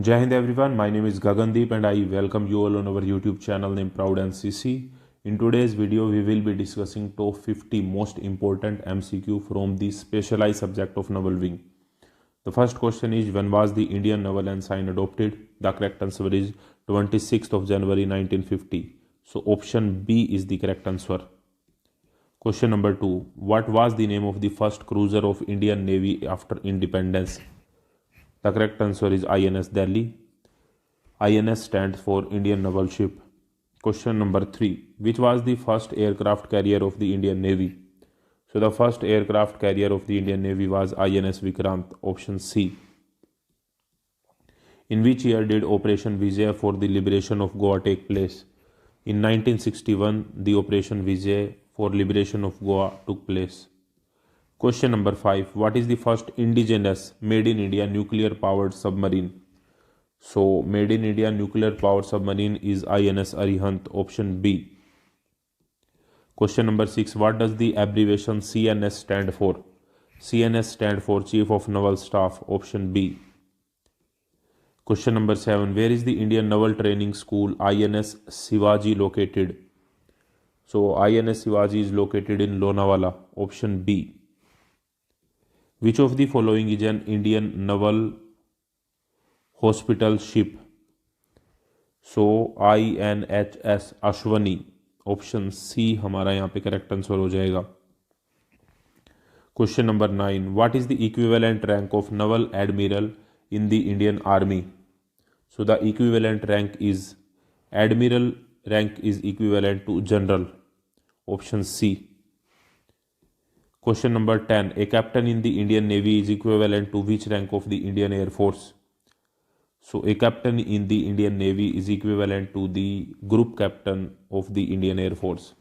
Jai Hind everyone, my name is Gagandeep and I welcome you all on our YouTube channel named Proud NCC. In today's video, we will be discussing top 50 most important MCQ from the specialized subject of naval wing. The first question is, when was the Indian Naval Ensign adopted? The correct answer is 26th of January 1950. So option B is the correct answer. Question number 2. What was the name of the first cruiser of Indian Navy after independence? The correct answer is INS Delhi. INS stands for Indian Naval Ship. Question number 3. Which was the first aircraft carrier of the Indian Navy? So the first aircraft carrier of the Indian Navy was INS Vikrant, option C. In which year did Operation Vijay for the liberation of Goa take place? In 1961, the Operation Vijay for liberation of Goa took place. Question number 5. What is the first indigenous made in India nuclear powered submarine? So made in India nuclear powered submarine is INS Arihant, option B. Question number 6. What does the abbreviation CNS stand for? CNS stand for Chief of Naval Staff, option B. Question number 7. Where is the Indian Naval Training School INS Shivaji located? So INS Shivaji is located in Lonavala, option B. Which of the following is an Indian Naval Hospital ship? So INHS Ashwani, option C हमारा यहाँ पे correct answer हो जाएगा. Question number 9. What is the equivalent rank of naval admiral in the Indian army? So the equivalent rank is admiral rank is equivalent to general, option C. Question number 10. A captain in the Indian Navy is equivalent to which rank of the Indian Air Force? So a captain in the Indian Navy is equivalent to the group captain of the Indian Air Force.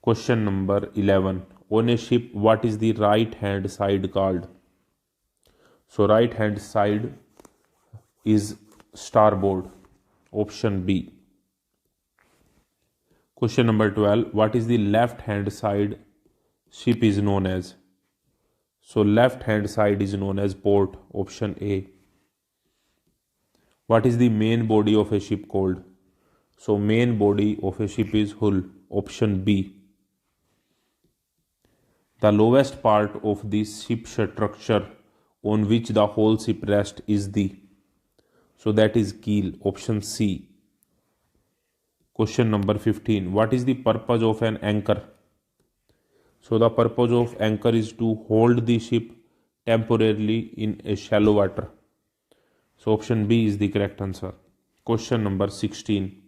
Question number 11. On a ship, what is the right hand side called? So right hand side is starboard, option B. Question number 12. What is the left hand side ship is known as? So left hand side is known as port, option A. What is the main body of a ship called? So main body of a ship is hull, option B. The lowest part of the ship structure on which the whole ship rests is the, so that is keel, option C. Question number 15. What is the purpose of an anchor? So the purpose of anchor is to hold the ship temporarily in a shallow water. So option B is the correct answer. Question number 16.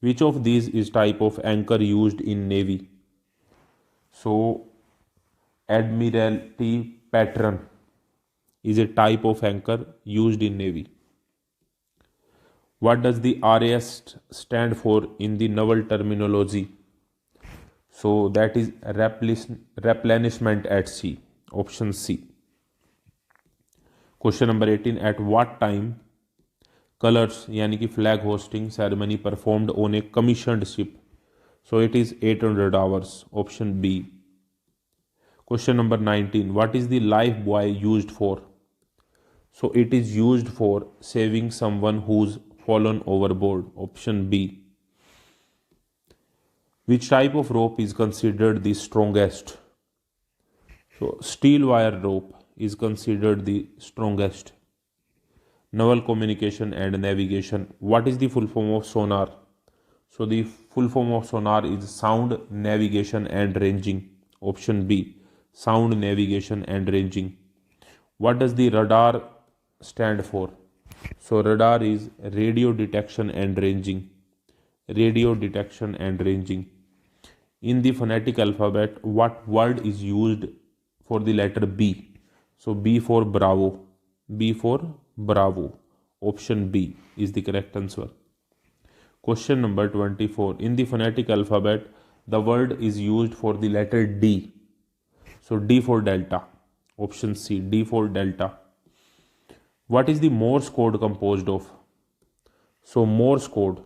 Which of these is type of anchor used in Navy? So Admiralty pattern is a type of anchor used in Navy. What does the RAS stand for in the naval terminology? So that is replenishment at sea, option C. Question number 18. At what time colors यानी कि flag hosting ceremony performed on a commissioned ship? So it is 800 hours, option B. Question number 19. What is the life buoy used for? So it is used for saving someone who's fallen overboard, option B. Which type of rope is considered the strongest? So steel wire rope is considered the strongest. Naval communication and navigation. What is the full form of sonar? So the full form of sonar is sound navigation and ranging, option B. Sound navigation and ranging. What does the radar stand for? So radar is radio detection and ranging. Radio detection and ranging. In the phonetic alphabet, what word is used for the letter B? So B for Bravo. B for Bravo. Option B is the correct answer. Question number 24. In the phonetic alphabet, the word is used for the letter D. So D for Delta. Option C. D for Delta. What is the Morse code composed of? So Morse code.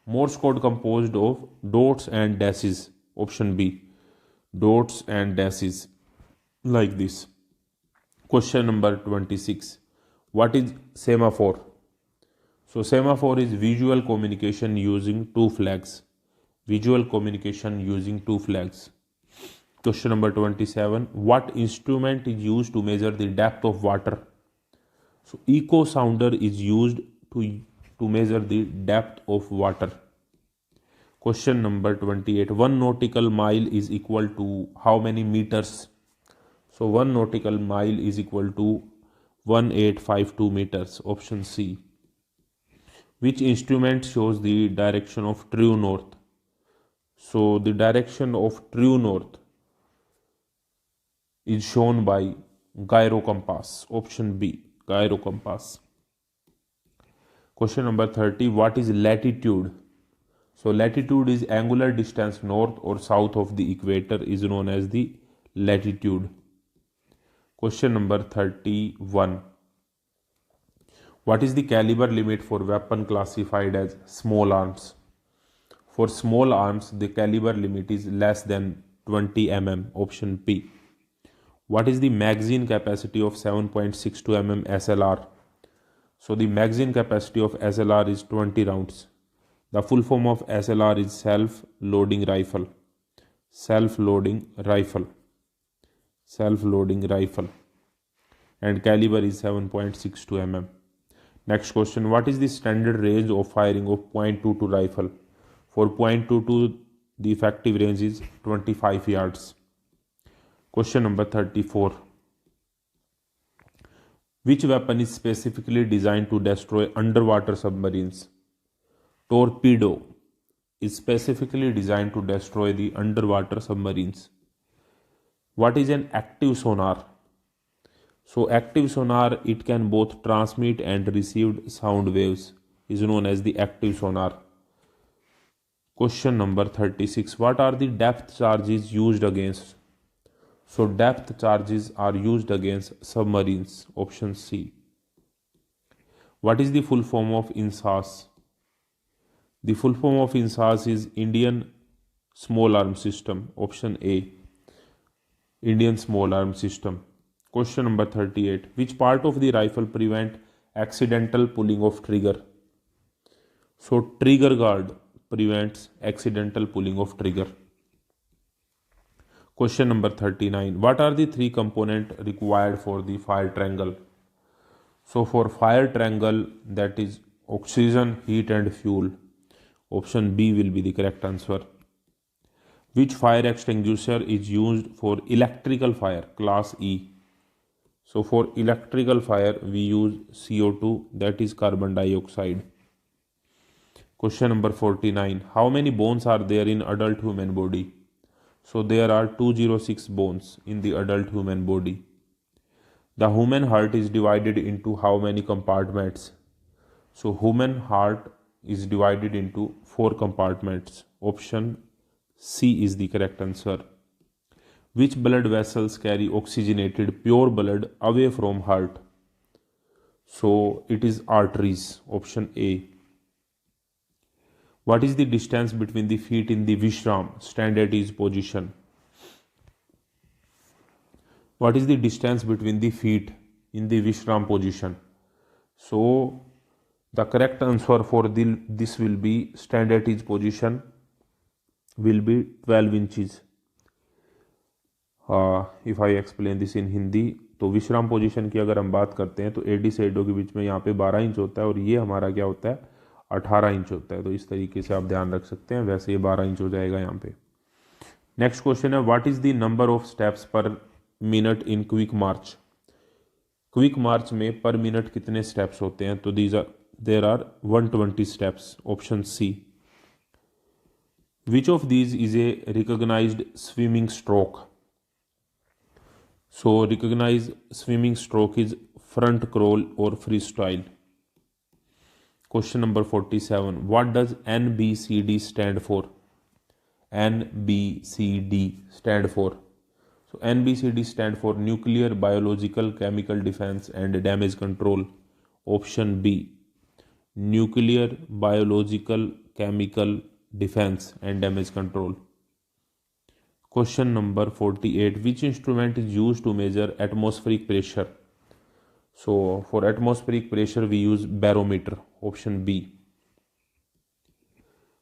Morse code composed of dots and dashes. Option B. Dots and dashes like this. Question number 26. What is semaphore? So semaphore is visual communication using two flags. Visual communication using two flags. Question number 27. What instrument is used to measure the depth of water? So echo sounder is used to measure the depth of water. Question number 28. 1 nautical mile is equal to how many meters? So 1 nautical mile is equal to 1852 meters. Option C. Which instrument shows the direction of true north? So the direction of true north is shown by gyrocompass. Option B, gyrocompass. Question number 30. What is latitude? So latitude is angular distance north or south of the equator is known as the latitude. Question number 31. What is the caliber limit for weapon classified as small arms? For small arms, the caliber limit is less than 20 mm. Option P. What is the magazine capacity of 7.62 mm SLR? So the magazine capacity of SLR is 20 rounds. The full form of SLR is self-loading rifle. Self-loading rifle. Self-loading rifle. And caliber is 7.62 mm. Next question. What is the standard range of firing of .22 rifle? For .22, the effective range is 25 yards. Question number 34. Which weapon is specifically designed to destroy underwater submarines? Torpedo is specifically designed to destroy the underwater submarines. What is an active sonar? So active sonar, it can both transmit and receive sound waves, is known as the active sonar. Question number 36. What are the depth charges used against? So depth charges are used against submarines. Option C. What is the full form of INSAS? The full form of INSAS is Indian Small Arms System. Option A. Indian Small Arms System. Question number 38. Which part of the rifle prevent accidental pulling of trigger? So trigger guard prevents accidental pulling of trigger. Question number 39. What are the three components required for the fire triangle? So for fire triangle, that is oxygen, heat and fuel. Option B will be the correct answer. Which fire extinguisher is used for electrical fire? Class E. So for electrical fire, we use CO2, that is carbon dioxide. Question number 49. How many bones are there in adult human body? So there are 206 bones in the adult human body. The human heart is divided into how many compartments? So human heart is divided into 4 compartments. Option C is the correct answer. Which blood vessels carry oxygenated pure blood away from heart? So it is arteries. Option A. What is the distance between the feet in the Vishram, stand at ease position? What is the distance between the feet in the Vishram position? So the correct answer for this will be stand at ease position will be 12 inches. If I explain this in Hindi, तो विश्राम position की अगर हम बात करते हैं तो AD से एडो के बीच में यहाँ पे 12 इंच होता है और ये हमारा क्या होता है 18 इंच होता है. तो इस तरीके से आप ध्यान रख सकते हैं. वैसे ये 12 इंच हो जाएगा यहाँ पे. नेक्स्ट क्वेश्चन है what is the number of steps per minute in quick march? Quick march में पर मिनट कितने स्टेप्स होते हैं? तो there are 120 steps. Option C. Which of these is a recognized swimming stroke? So recognize swimming stroke is front crawl or freestyle. Question number 47. What does NBCD stand for? NBCD stand for. So NBCD stand for nuclear, biological, chemical defense and damage control. Option B. Nuclear, biological, chemical defense and damage control. Question number 48. Which instrument is used to measure atmospheric pressure? So for atmospheric pressure, we use barometer, option B.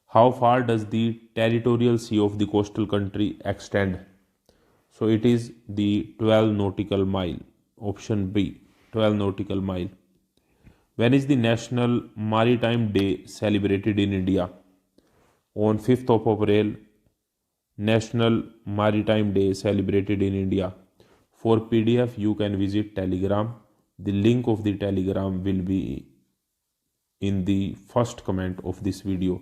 How far does the territorial sea of the coastal country extend? So it is the 12 nautical mile, option B, 12 nautical mile. When is the National Maritime Day celebrated in India? On 5th of April, National Maritime Day celebrated in India. For PDF, you can visit Telegram. The link of the Telegram will be in the first comment of this video.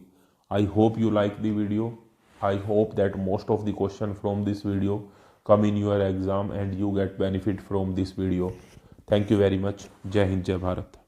I hope you like the video. I hope that most of the questions from this video come in your exam and you get benefit from this video. Thank you very much. Jai Hind, Jai Bharat.